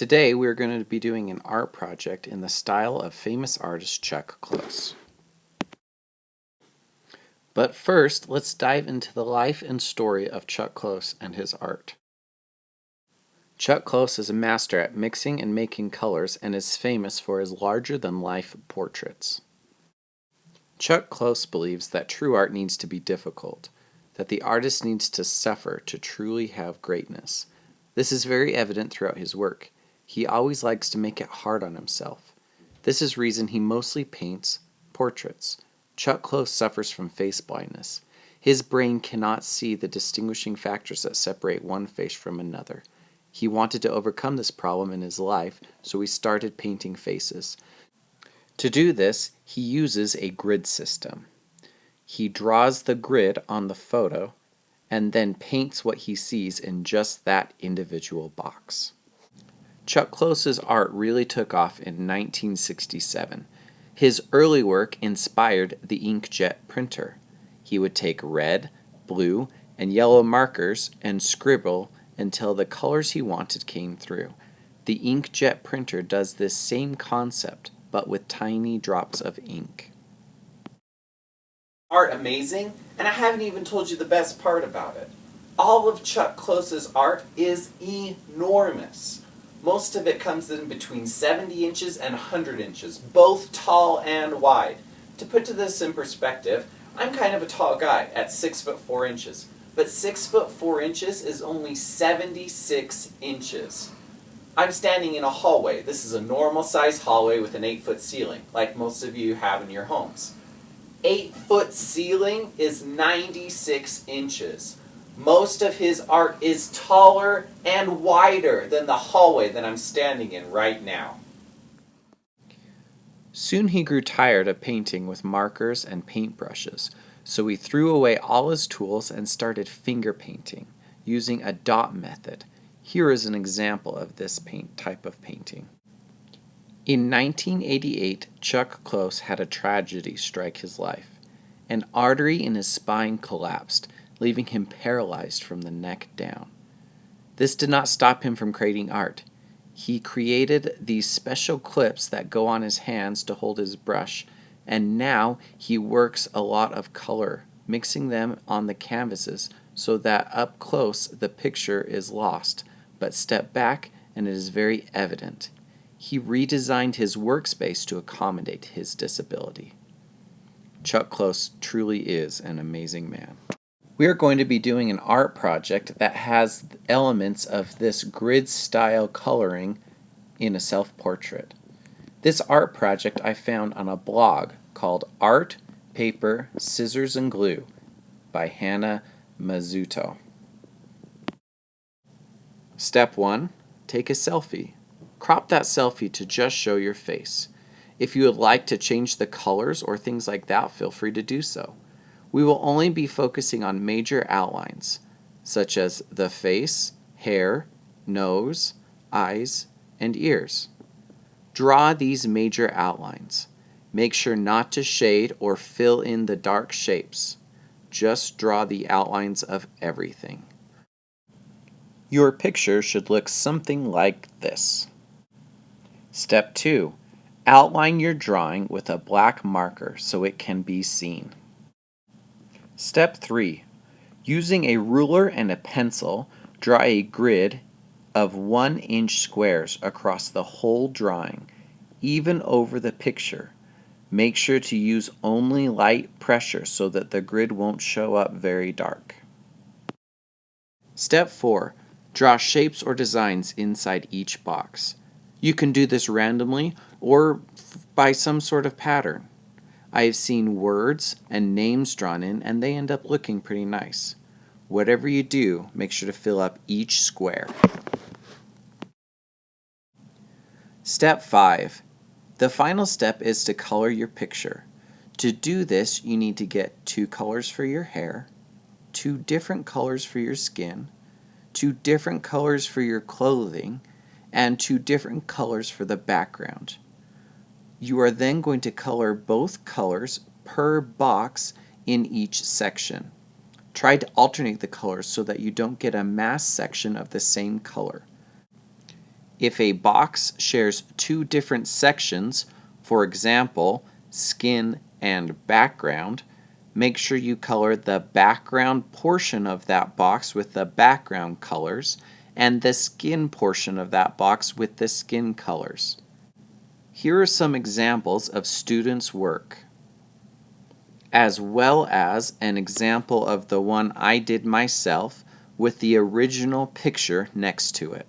Today we're going to be doing an art project in the style of famous artist Chuck Close. But first, let's dive into the life and story of Chuck Close and his art. Chuck Close is a master at mixing and making colors and is famous for his larger-than-life portraits. Chuck Close believes that true art needs to be difficult, that the artist needs to suffer to truly have greatness. This is very evident throughout his work. He always likes to make it hard on himself. This is reason he mostly paints portraits. Chuck Close suffers from face blindness. His brain cannot see the distinguishing factors that separate one face from another. He wanted to overcome this problem in his life, so he started painting faces. To do this, he uses a grid system. He draws the grid on the photo and then paints what he sees in just that individual box. Chuck Close's art really took off in 1967. His early work inspired the inkjet printer. He would take red, blue, and yellow markers and scribble until the colors he wanted came through. The inkjet printer does this same concept, but with tiny drops of ink. Art amazing, and I haven't even told you the best part about it. All of Chuck Close's art is enormous. Most of it comes in between 70 inches and 100 inches, both tall and wide. To put this in perspective, I'm kind of a tall guy at 6 foot 4 inches, but 6 foot 4 inches is only 76 inches. I'm standing in a hallway. This is a normal size hallway with an 8-foot ceiling, like most of you have in your homes. 8-foot ceiling is 96 inches. Most of his art is taller and wider than the hallway that I'm standing in right now. Soon he grew tired of painting with markers and paintbrushes, so he threw away all his tools and started finger painting, using a dot method. Here is an example of this type of painting. In 1988, Chuck Close had a tragedy strike his life. An artery in his spine collapsed, leaving him paralyzed from the neck down. This did not stop him from creating art. He created these special clips that go on his hands to hold his brush, and now he works a lot of color, mixing them on the canvases so that up close the picture is lost, but step back and it is very evident. He redesigned his workspace to accommodate his disability. Chuck Close truly is an amazing man. We are going to be doing an art project that has elements of this grid style coloring in a self-portrait. This art project I found on a blog called Art, Paper, Scissors, and Glue by Hannah Mazzuto. Step 1. Take a selfie. Crop that selfie to just show your face. If you would like to change the colors or things like that, feel free to do so. We will only be focusing on major outlines, such as the face, hair, nose, eyes, and ears. Draw these major outlines. Make sure not to shade or fill in the dark shapes. Just draw the outlines of everything. Your picture should look something like this. Step 2. Outline your drawing with a black marker so it can be seen. Step 3. Using a ruler and a pencil, draw a grid of 1-inch squares across the whole drawing, even over the picture. Make sure to use only light pressure so that the grid won't show up very dark. Step 4. Draw shapes or designs inside each box. You can do this randomly or by some sort of pattern. I have seen words and names drawn in and they end up looking pretty nice. Whatever you do, make sure to fill up each square. Step 5. The final step is to color your picture. To do this, you need to get 2 colors for your hair, 2 different colors for your skin, 2 different colors for your clothing, and 2 different colors for the background. You are then going to color both colors per box in each section. Try to alternate the colors so that you don't get a mass section of the same color. If a box shares two different sections, for example, skin and background, make sure you color the background portion of that box with the background colors and the skin portion of that box with the skin colors. Here are some examples of students' work, as well as an example of the one I did myself with the original picture next to it.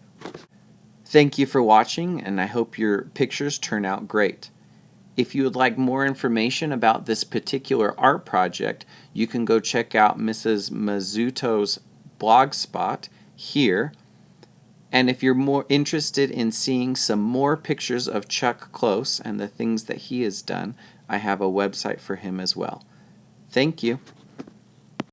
Thank you for watching, and I hope your pictures turn out great. If you would like more information about this particular art project, you can go check out Mrs. Mazzuto's blogspot here. And if you're more interested in seeing some more pictures of Chuck Close and the things that he has done, I have a website for him as well. Thank you.